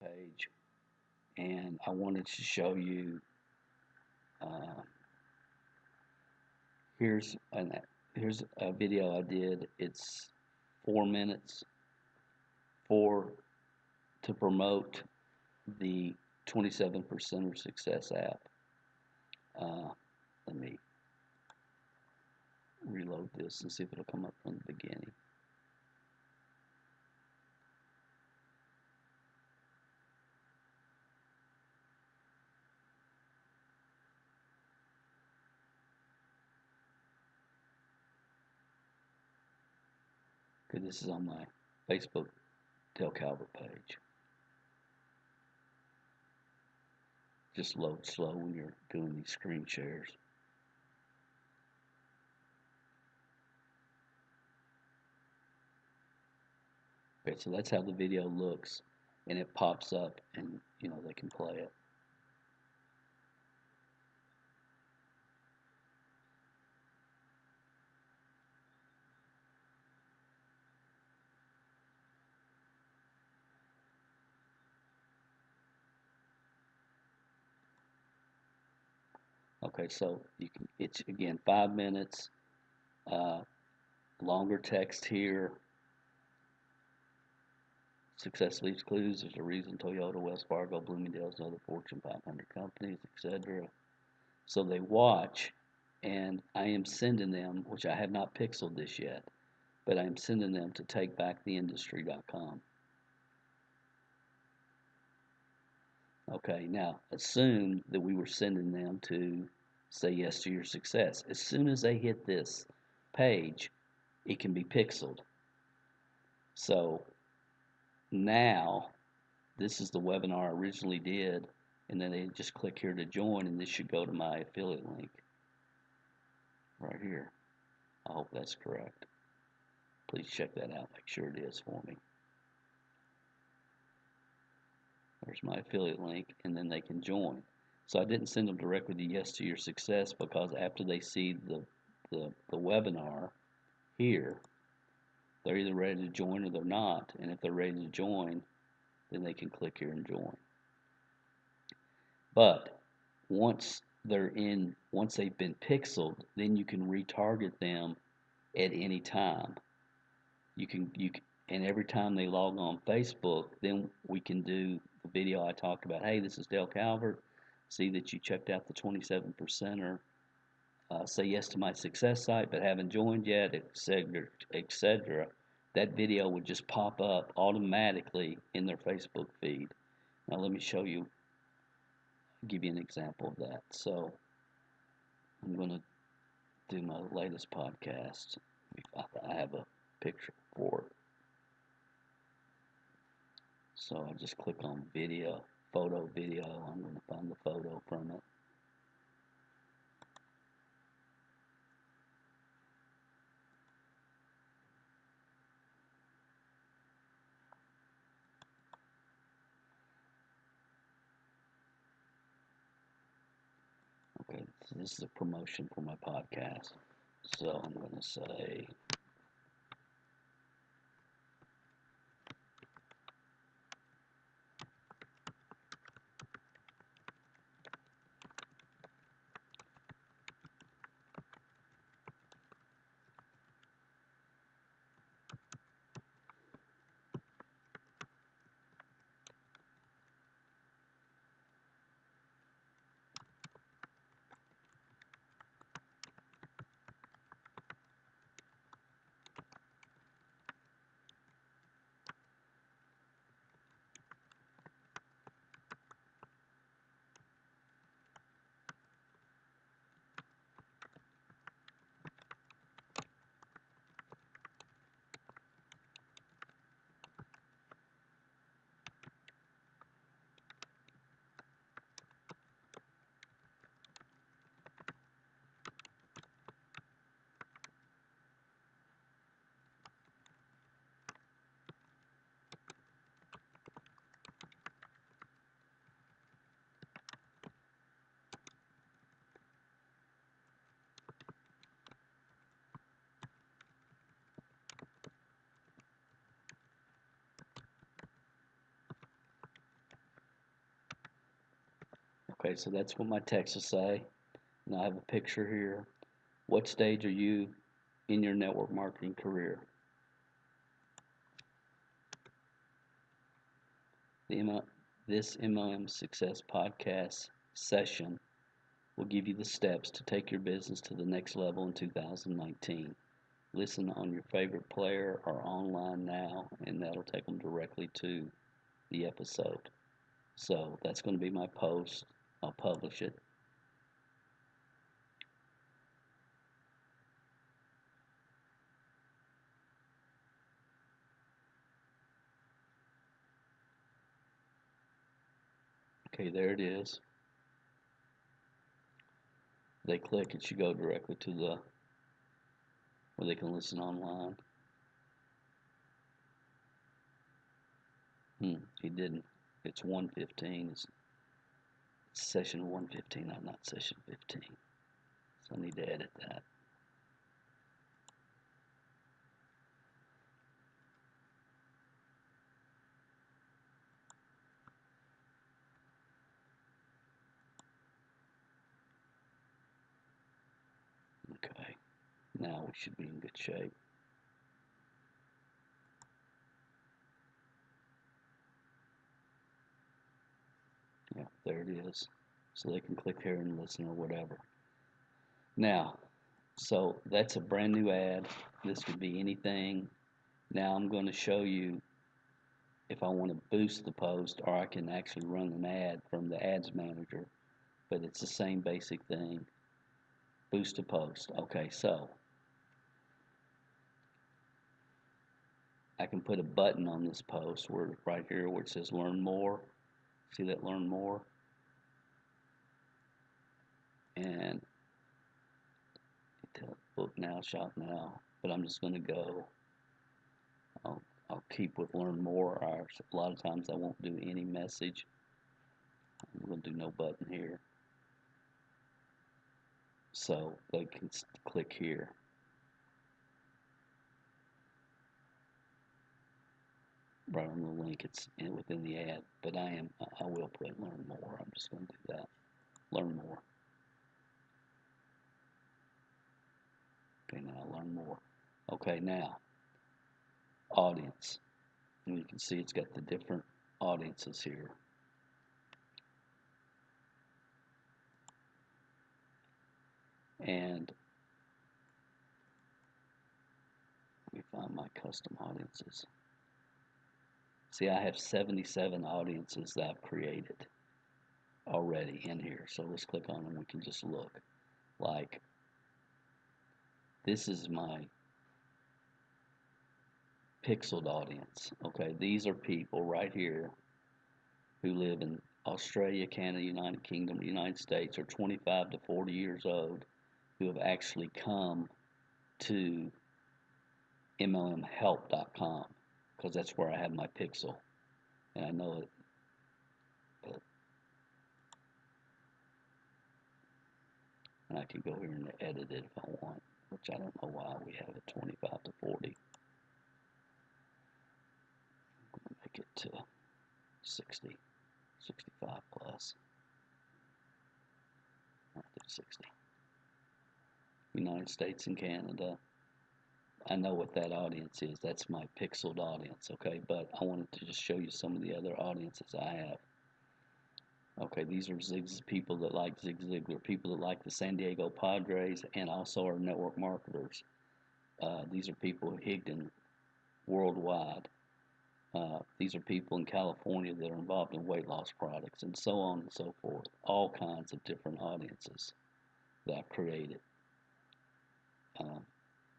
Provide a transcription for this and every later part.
page, and I wanted to show you. Uh, here's an here's a video I did. It's 4 minutes for to promote the 27% Success app. Uh, Let me reload this and see if it'll come up from the beginning. Okay, this is on my Facebook Dale Calvert page. Just load slow when you're doing these screen shares. Okay, so that's how the video looks, and it pops up, and they can play it. Okay, so it's again 5 minutes, uh, longer text here. Success leaves clues. There's a reason Toyota, Wells Fargo, Bloomingdale's, and other Fortune 500 companies, etc. So they watch, and I am sending them, which I have not pixeled this yet, but I am sending them to takebacktheindustry.com. Okay, now assume that we were sending them to say yes to your success. As soon as they hit this page, it can be pixeled. So now this is the webinar I originally did, and then they just click here to join, and this should go to my affiliate link right here. I hope that's correct. Please check that out. Make sure it is for me. There's my affiliate link, and then they can join. So I didn't send them directly to yes to your success, because after they see the webinar here, they're either ready to join or they're not. And if they're ready to join, then they can click here and join. But once they've been pixeled, then you can retarget them at any time. And every time they log on Facebook, then we can do the video I talked about. Hey, this is Dale Calvert. See that you checked out the 27%er. Say yes to my success site, but haven't joined yet, etc., etc. That video would just pop up automatically in their Facebook feed. Now let me show you, give you an example of that. So I'm going to do my latest podcast. I have a picture for it. So I just click on video, photo, video. I'm going to find the photo from it. Okay, so this is a promotion for my podcast. So I'm going to say, Okay, so that's what my text will say. And I have a picture here. What stage are you in your network marketing career? This MLM Success Podcast session will give you the steps to take your business to the next level in 2019. Listen on your favorite player or online now, and that'll take them directly to the episode. So that's going to be my post. I'll publish it. Okay, there it is. They click, it should go directly to the where they can listen online. He didn't. It's 115. It's session 115, not session 15. So I need to edit that. Okay, now we should be in good shape. Yeah, there it is. So they can click here and listen or whatever. Now, so that's a brand new ad. This could be anything. Now I'm going to show you if I want to boost the post, or I can actually run an ad from the ads manager, but it's the same basic thing. Boost a post. Okay, so I can put a button on this post where right here where it says learn more. See that learn more? And book now, shop now. But I'm just going to go. I'll keep with learn more. Or a lot of times I won't do any message. I'm going to do no button here. So they can click here. Right on the link, it's within the ad. But I will put learn more. I'm just going to do that. Learn more. Okay, now learn more. Okay, now audience. And you can see it's got the different audiences here. And let me find my custom audiences. See, I have 77 audiences that I've created already in here. So let's click on them. We can just look. Like, this is my pixeled audience. Okay, these are people right here who live in Australia, Canada, United Kingdom, United States, are 25 to 40 years old, who have actually come to MLMhelp.com, because that's where I have my pixel, and I know it. But, and I can go here and edit it if I want, which I don't know why we have it 25 to 40. I'm going to make it to 60, 65 plus. I'll do 60. United States and Canada. I know what that audience is. That's my pixeled audience, okay? But I wanted to just show you some of the other audiences I have. Okay, these are people that like Zig Ziglar, people that like the San Diego Padres, and also are network marketers. These are people Higdon worldwide. These are people in California that are involved in weight loss products, and so on and so forth. All kinds of different audiences that I've created.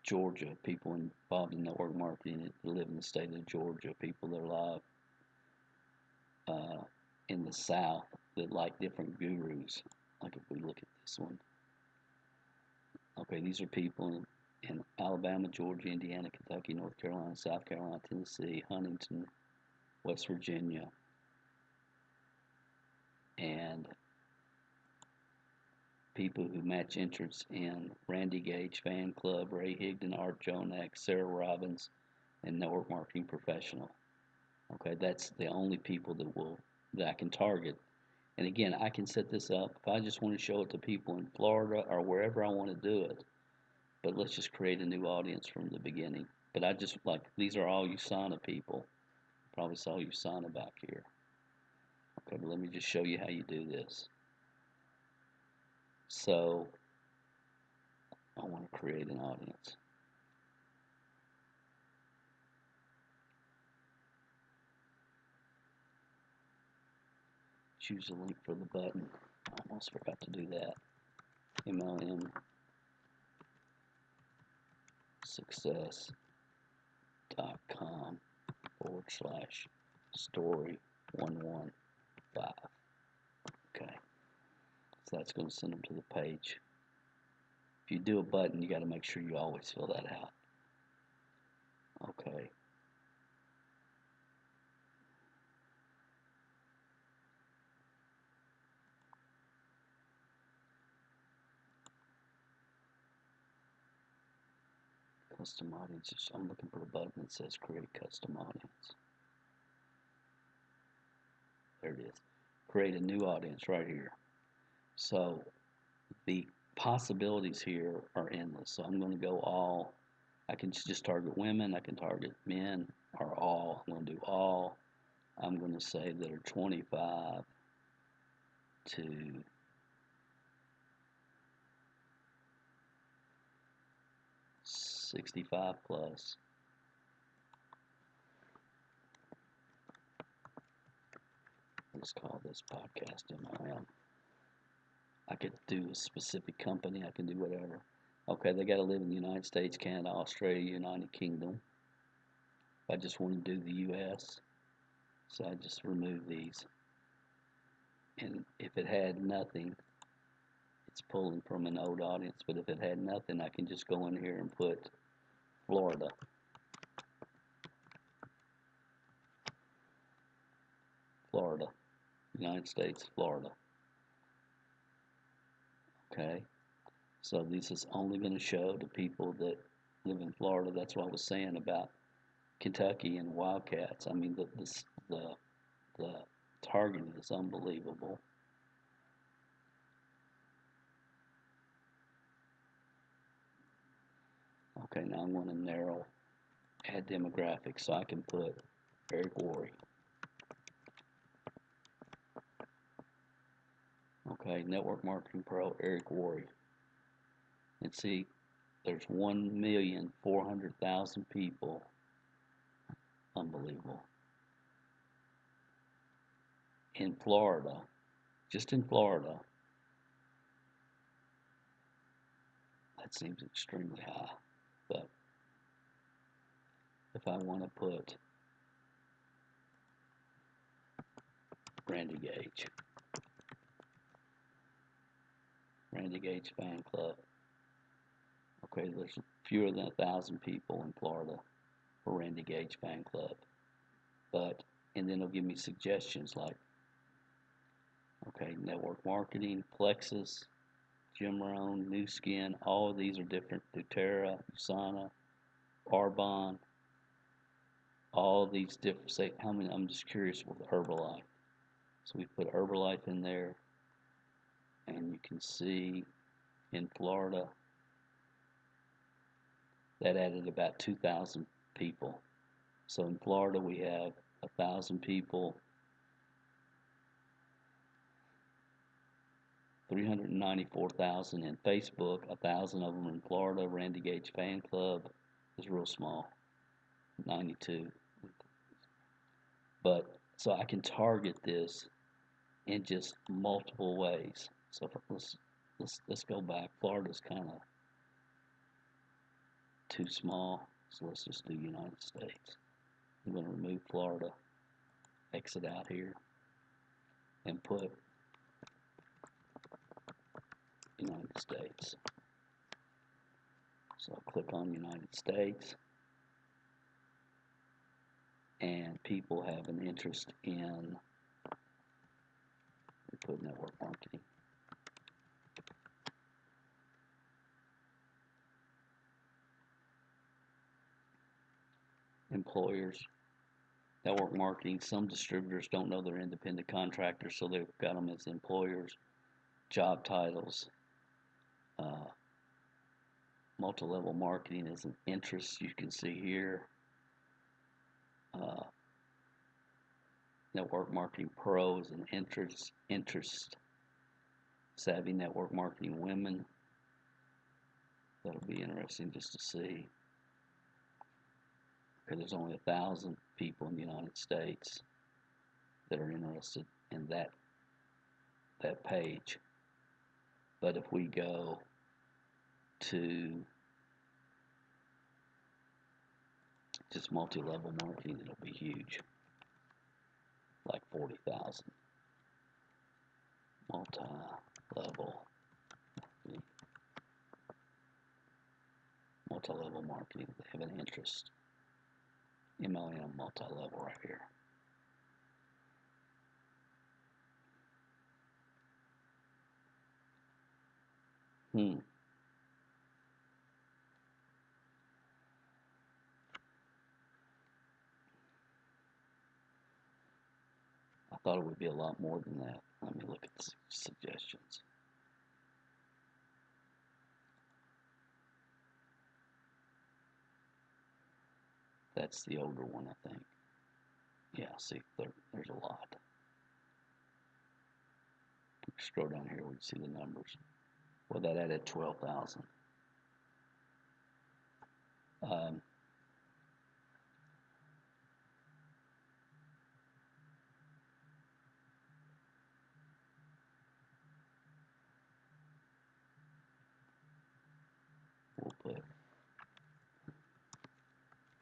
Georgia, people involved in network marketing that live in the state of Georgia, people that are live in the South that like different gurus. Like if we look at this one. Okay, these are people in Alabama, Georgia, Indiana, Kentucky, North Carolina, South Carolina, Tennessee, Huntington, West Virginia, and people who match interests in Randy Gage Fan Club, Ray Higdon, Art Jonak, Sarah Robbins, and Network Marketing Professional. Okay, that's the only people that I can target And again, I can set this up if I just want to show it to people in Florida or wherever I want to do it. But let's just create a new audience from the beginning. But I just like, these are all USANA people. Probably saw USANA back here. Okay, but let me just show you how you do this. So I want to create an audience. Choose a link for the button. I almost forgot to do that. MLM success.com/story 115. Okay, so that's going to send them to the page. If you do a button, you got to make sure you always fill that out. Okay. Custom audiences. I'm looking for a button that says create custom audience. There it is. Create a new audience right here. So the possibilities here are endless. So I'm going to go all. I can just target women. I can target men or all. I'm going to do all. I'm going to say that are 25 to 65 plus. Let's call this podcast MLM. I could do a specific company. I can do whatever. Okay, they got to live in the United States, Canada, Australia, United Kingdom. I just want to do the U.S., so I just remove these. And if it had nothing, it's pulling from an old audience. But if it had nothing, I can just go in here and put Florida. Florida. United States, Florida. Okay, so this is only going to show to people that live in Florida. That's what I was saying about Kentucky and Wildcats. I mean, the targeting is unbelievable. Okay, now I'm going to narrow, add demographics, so I can put Eric Worre. Okay, Network Marketing Pro, Eric Worre. And see, there's 1,400,000 people. Unbelievable. In Florida, just in Florida, that seems extremely high. But if I want to put Randy Gage fan club. Okay, there's fewer than 1,000 people in Florida for Randy Gage fan club. But, and then it'll give me suggestions like, okay, network marketing, Plexus, Jim Rohn, New Skin, all of these are different. doTERRA, USANA, Arbonne, all of these different, say, how many, I'm just curious with Herbalife. So we put Herbalife in there, and you can see in Florida, that added about 2,000 people. So in Florida, we have 1,000 people, 394,000 in Facebook, 1,000 of them in Florida. Randy Gage fan club is real small, 92. But so I can target this in just multiple ways. So let's go back. Florida's kind of too small, so let's just do United States. I'm going to remove Florida, exit out here, and put United States. So I'll click on United States, and people have an interest in, we put network marketing. Employers, Network marketing, some distributors don't know they're independent contractors, so they've got them as employers. Job titles. Uh, Multi-level marketing is an interest, you can see here. Uh, Network Marketing Pro is an interest. Savvy Network Marketing Women. That'll be interesting just to see. Because there's only 1,000 people in the United States that are interested in that page. But if we go to just multi-level marketing, it'll be huge, like 40,000. Multi-level marketing. They have an interest. MLM multi-level right here. I thought it would be a lot more than that. Let me look at the suggestions. That's the older one, I think. Yeah, see, there's a lot. Scroll down here, we can see the numbers. Well, that added 12,000. We'll put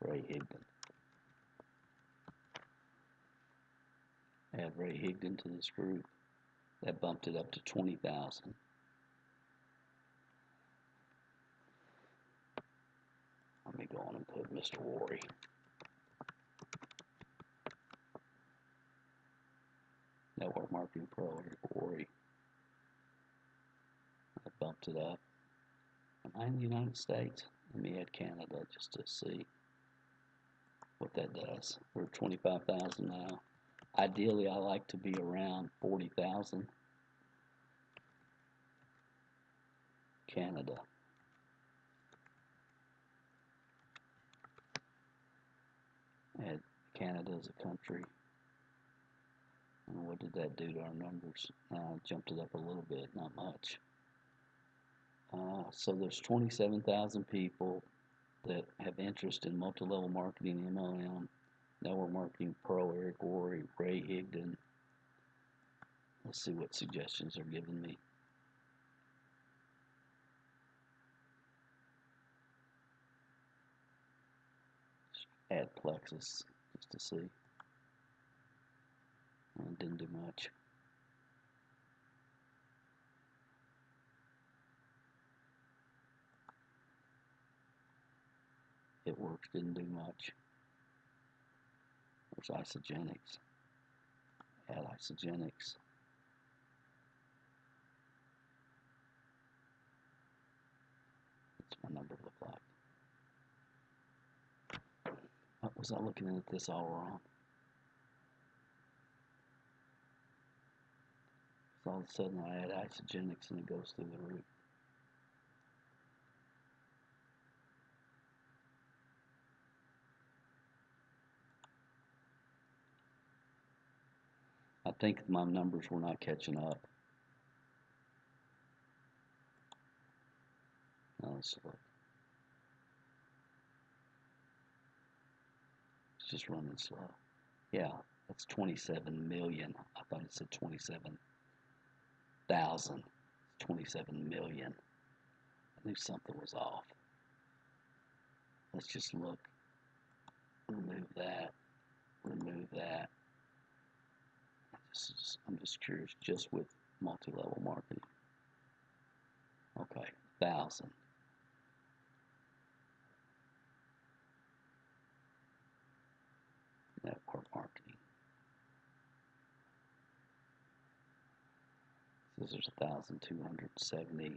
Ray Higdon. Add Ray Higdon to this group. That bumped it up to 20,000. Let me go on and put Mr. Worry. Network Marketing Pro, Eric Worry. I bumped it up. Am I in the United States? Let me add Canada just to see what that does. We're 25,000 now. Ideally, I like to be around 40,000. Canada. Add Canada as a country. And what did that do to our numbers? Jumped it up a little bit, not much. So there's 27,000 people that have interest in multi-level marketing, MLM, Network Marketing Pro, Eric Worre, Ray Higdon. Let's see what suggestions are giving me. Just add Plexus just to see. And didn't do much. It works, didn't do much. There's Isagenix. Add Isagenix. What's my number look like? Was I looking at this all wrong? So all of a sudden I add Isagenix and it goes through the roof. I think my numbers were not catching up. Let's look. It's just running slow. Yeah, that's 27 million. I thought it said 27,000. 27 million. I knew something was off. Let's just look. Remove that. Remove that. I'm just curious, just with multi-level marketing. Okay, 1,000. Network marketing. So there's 1,270.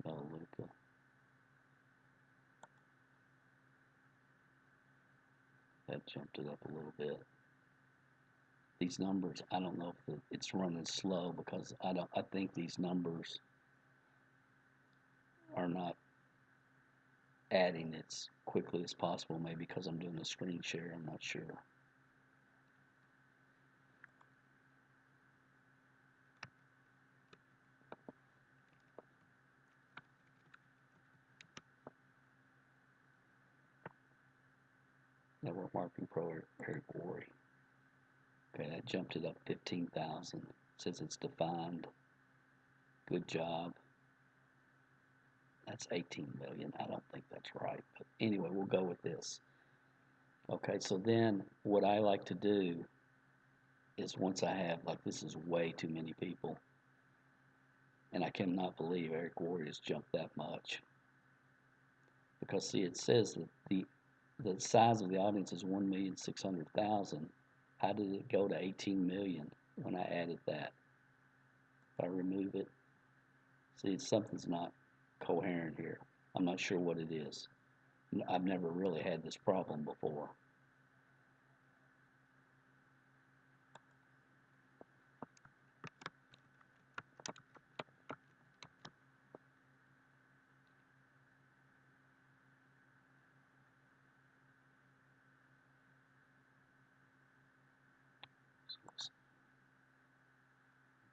Melaleuca. That jumped it up a little bit. These numbers, I don't know if it's running slow because I think these numbers are not adding as quickly as possible, maybe because I'm doing a screen share, I'm not sure. Network Marketing Pro Eric Worre. Okay, that jumped it up 15,000. Says it's defined. Good job. That's 18 million. I don't think that's right. But anyway, we'll go with this. Okay, so then what I like to do is once I have, like, this is way too many people. And I cannot believe Eric Worre has jumped that much. Because, see, it says that the size of the audience is 1,600,000. How did it go to 18 million when I added that? If I remove it, see, something's not coherent here. I'm not sure what it is. I've never really had this problem before.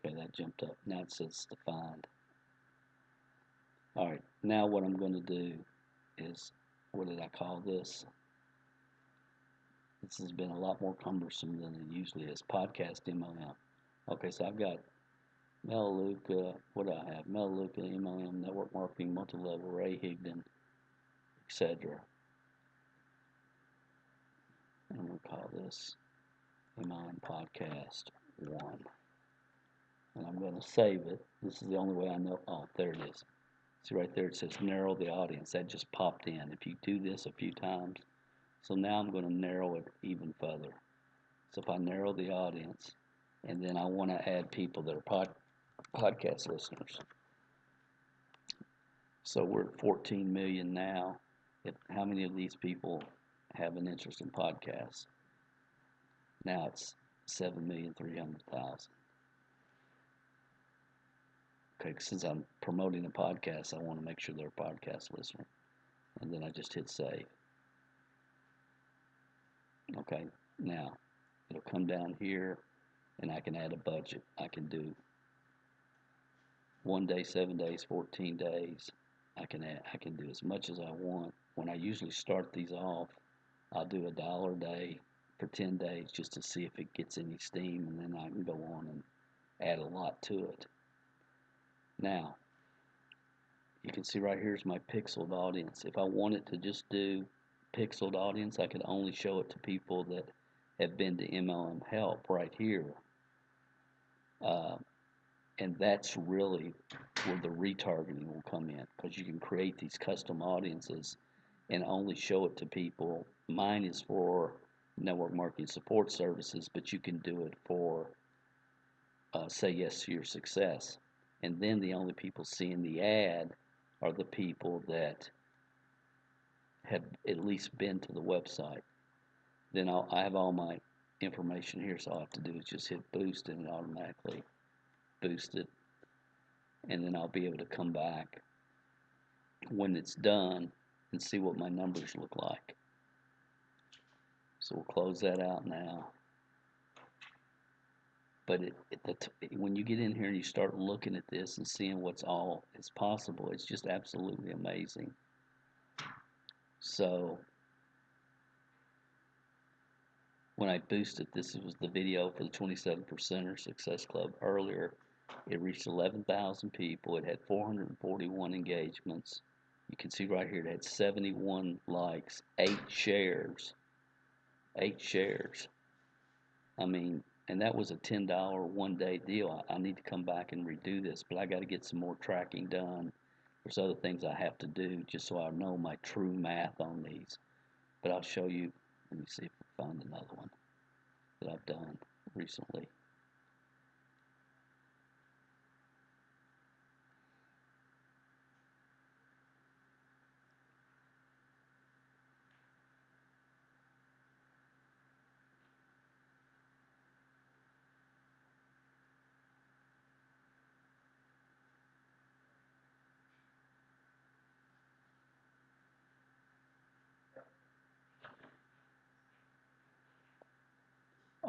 Okay, that jumped up. Now it says defined. All right, now what I'm going to do is, what did I call this? This has been a lot more cumbersome than it usually is. Podcast MLM. Okay, so I've got Melaleuca. What do I have? Melaleuca, MLM, Network Marketing, Multi-Level, Ray Higdon, etc. I'm going to call this MLM Podcast 1. And I'm going to save it. This is the only way I know. Oh, there it is. See right there, it says narrow the audience. That just popped in. If you do this a few times, so now I'm going to narrow it even further. So if I narrow the audience, and then I want to add people that are podcast listeners. So we're at 14 million now. How many of these people have an interest in podcasts? Now it's 7,300,000. Okay, since I'm promoting a podcast, I want to make sure they're a podcast listener. And then I just hit save. Okay, now it'll come down here and I can add a budget. I can do 1 day, 7 days, 14 days. I can do as much as I want. When I usually start these off, I'll do $1 a day for 10 days just to see if it gets any steam, and then I can go on and add a lot to it. Now, you can see right here is my pixeled audience. If I wanted to just do pixeled audience, I could only show it to people that have been to MLM Help right here. And that's really where the retargeting will come in, because you can create these custom audiences and only show it to people. Mine is for network marketing support services, but you can do it for say yes to your success. And then the only people seeing the ad are the people that have at least been to the website. Then I have all my information here, so all I have to do is just hit boost and it automatically boosts it. And then I'll be able to come back when it's done and see what my numbers look like. So we'll close that out now. But when you get in here and you start looking at this and seeing what's all is possible, it's just absolutely amazing. So when I boosted, this was the video for the 27%er Success Club earlier. It reached 11,000 people. It had 441 engagements. You can see right here it had 71 likes, 8 shares. 8 shares. I mean, and that was a $10 one-day deal. I need to come back and redo this, but I got to get some more tracking done. There's other things I have to do just so I know my true math on these. But I'll show you. Let me see if I can find another one that I've done recently.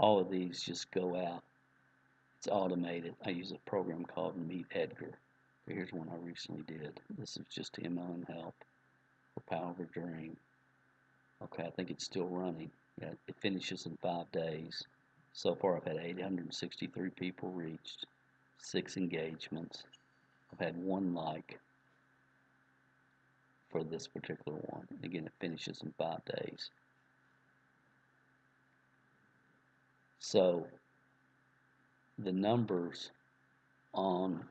all of these just go out. It's automated. I use a program called Meet Edgar. Here's one I recently did. This is just MLM help for Power of a Dream. Okay, I think it's still running. Yeah, it finishes in 5 days. So far, I've had 863 people reached, 6 engagements. I've had 1 like for this particular one. Again, it finishes in 5 days. So the numbers on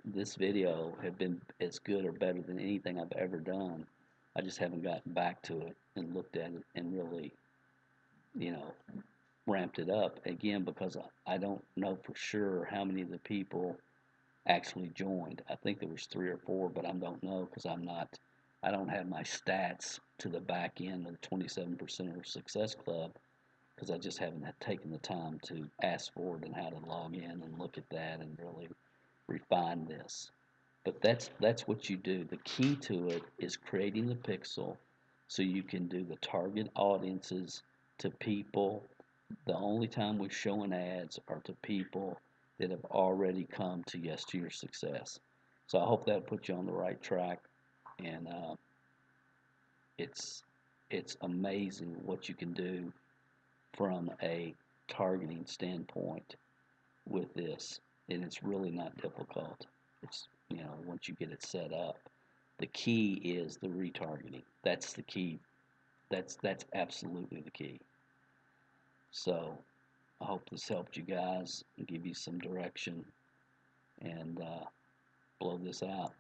this video have been as good or better than anything I've ever done. I just haven't gotten back to it and looked at it and really, you know, ramped it up again because I don't know for sure how many of the people actually joined. I think there was 3 or 4, but I don't know because I don't have my stats to the back end of the 27% Success Club because I just haven't taken the time to ask for it and how to log in and look at that and really refine this. But that's what you do. The key to it is creating the pixel so you can do the target audiences to people. The only time we're showing ads are to people that have already come to Yes to Your Success. So I hope that put you on the right track, and it's it's amazing what you can do from a targeting standpoint with this, and it's really not difficult. It's, once you get it set up, the key is the retargeting. That's the key. That's absolutely the key. So I hope this helped you guys and give you some direction and blow this out.